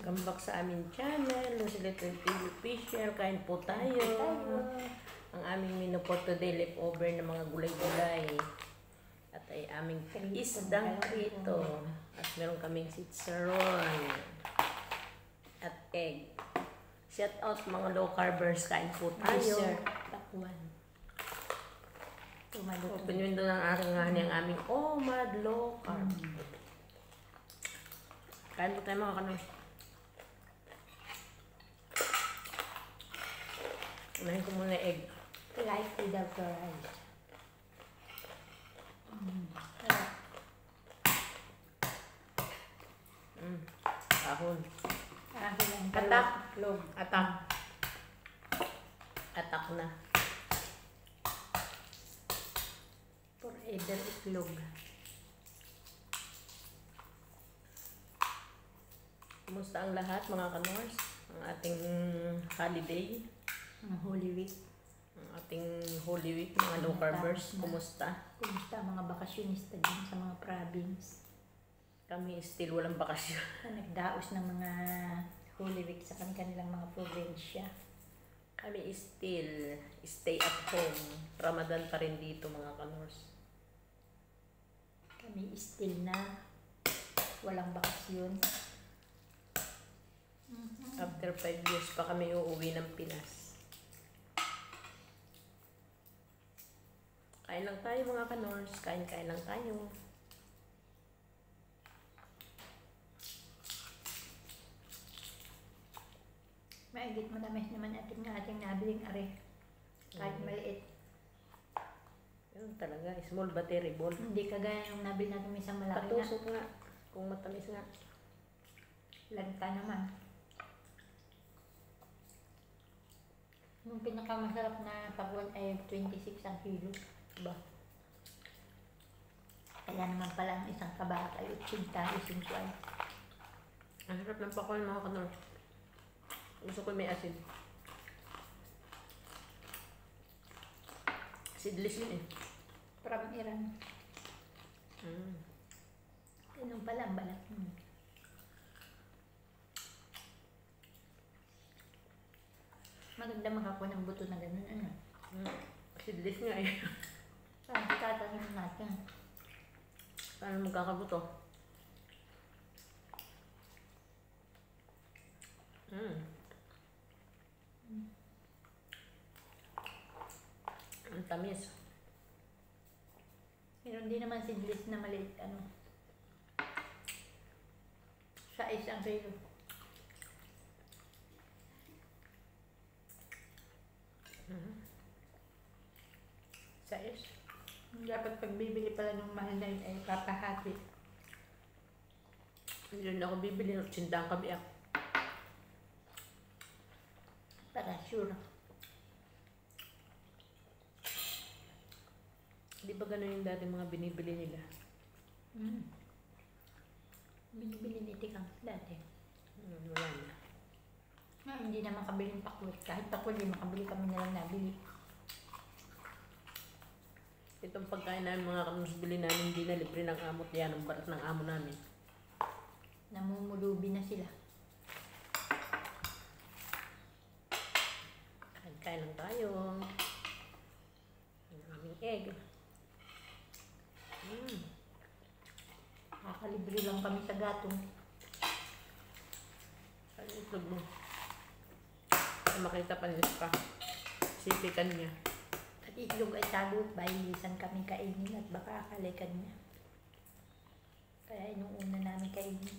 Welcome back sa aming channel, Lucy Little TV Official. Kain po tayo. Ang aming menu for today, leftover na mga gulay-gulay. At ay aming isdang prito. At meron kaming sitsaron. At egg. Shout out mga low carbers, kain po tayo. Takwan. Open window ng aking ngani ang aming OMAD low carb. Kain po tayo mga kanong. Unahin ko muna egg. Light without the rice. Kahon. Atak. Log. Atak. Atak na. Forever itlog. Kumusta ang lahat mga kanors? Ang ating holiday. Ang Holy Week. Ang ating Holy Week, mga low carbers. Kumusta? Kumusta ang mga bakasyonista dyan sa mga province? Kami still walang bakasyon. Na nagdaos ng mga Holy Week sa kanilang mga probinsya. Kami still stay at home. Ramadan pa rin dito mga kanors. Kami still na walang bakasyon. After 5 years pa kami uuwi ng Pinas. Kain lang tayo mga kanors. Kain lang tayo. Maigit matamis naman ating nabiling are. Kahit maliit. Yun talaga. Small but terrible. Hindi kagaya yung nabili natin isang malaki na. Patusok nga. Kung matamis nga. Lagta naman. Yung pinakamasarap na pagwan ay 26 ang kilo. Ba? Kaya naman pala ang isang kabaka ay 80 ay. Ang sarap ng pakwan mga kanors. Gusto ko may asin. Seedless yun eh. From Iran. Ganun pala ang balat. Maganda makakuha ng buto na ganun. Ano? Seedless nga eh. Saan tatanim natin? Paano magkakabuto? Ang tamis. Pero hindi naman seedless na maliit. Ano? Sa isang kilo. Sais. Dapat pagbibili pala ng mahal na yun ay papahati. Hindi na ako bibili ng tsindang kabiyak. Para sure. Di ba gano'n yung dati mga binibili nila? Binibili ni Tikang dati. Wala na. Hindi na makabili ng pakwit. Kahit pakwit, makabili kami na lang nabili. Itong pagkain namin mga kanus bili namin hindi na libre ng amot yan. Ang barat ng amo namin. Namumulubi na sila. Kain lang tayo. Ang aming egg. Kakalibre lang kami sa gatong. Ano itlog mo? Ay, makita pa niya pa. Sipikan niya. At itlog ay tago, bahilisan kami kainin at baka akalikan niya. Kaya nung una namin kainin.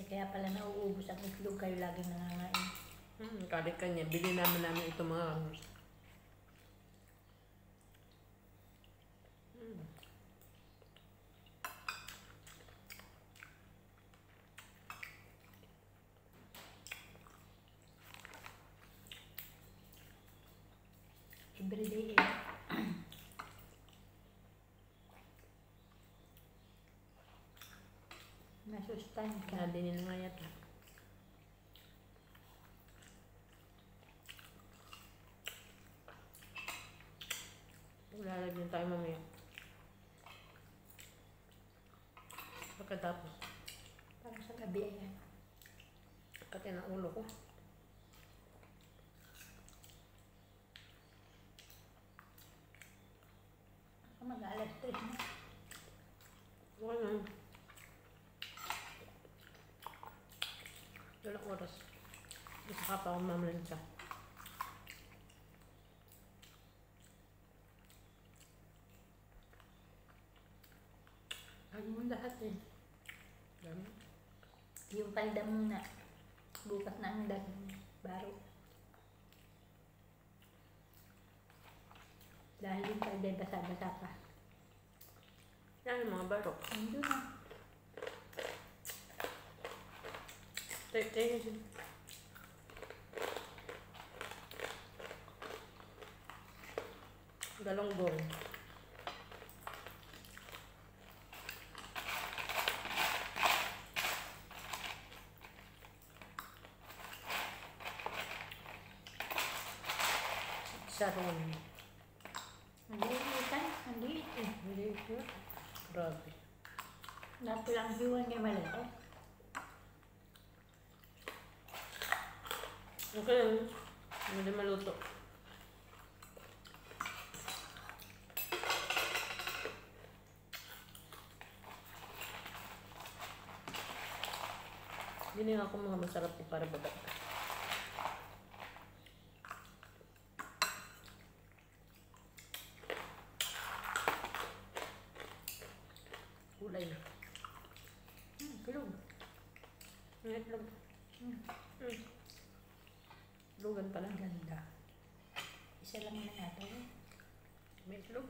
Kaya pala nauubos ang itlog, kayo laging nangangain. Kalikan niya. Bili namin ito mga kanus. Everyday egg. Masustansya. Nadinin nga yata. Lalagyan tayo mamaya. Pagkatapos, Parang sa gabi ayan. kati ng ulo ko. Mag-alas 3 na. Wala. Walang oras. Isa ka pa akong mamalansya. Lagi mo lahat eh. Dami. Yung palda muna. Bukas na ang baro. Dahil yung palda basa-basa pa. Yan yung mga barok. Nandun na. Tayo. Galonggong. Saron. Maliit ka. Maliit eh. Maliit na. Grabe. Napulang hiwan niya malaki. Okay lang. Hindi maluto. Hindi nga ako mga masarap ko para bagat. Kulay. Kulog. Ang itlog. Lugan pala. Ganda. Isa lang na natin. May itlog.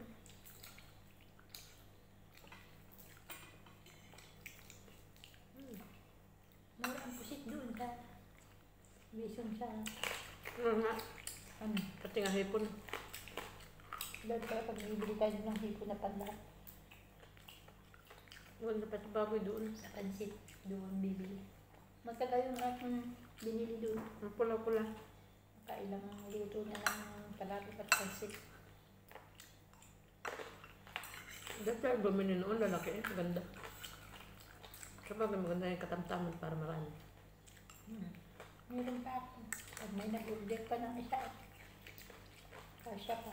Mura ang pusit doon sa bison sa Ano nga? ano. Pati nga hipon. Dahil kaya pag bibili tayo ng hipo na pala Lugan na pati baboy doon. sa pansit doon bibili. Matagal yung akong binili doon. Ang pula-pula. Kailang luto na ng palabok at pansit. Dati tayo bumili noon, lalaki. Ganda. Sabagay maganda yung katamtaman para marami. Meron pa ako. Pag may nag-order pa ng isa. Kasya pa.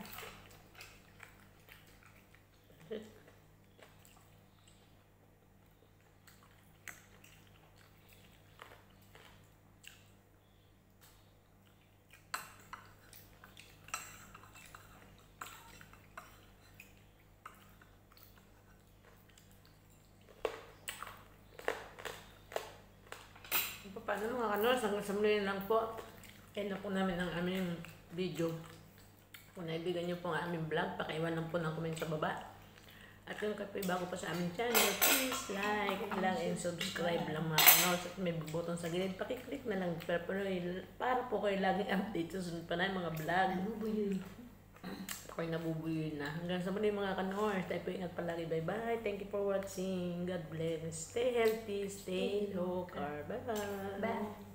Paano mga kanos, hanggang sa muli lang po. End na po namin ang aming video. Kung naibigan niyo po ang aming vlog, pakaiwan lang po ng comment sa baba. At kung kayo bago pa sa aming channel, please like lang and subscribe lang mga kanos. At may button sa gilid, pakiclick na lang para po kayo laging update sa sunod pa na yung mga vlog. Nabubuyoy. Ako'y nabubuyoy na. Hanggang sa muli mga kanos, tayo po ingat palagi. Bye-bye. Thank you for watching. God bless. Stay healthy, stay local. Bye-bye. Bye.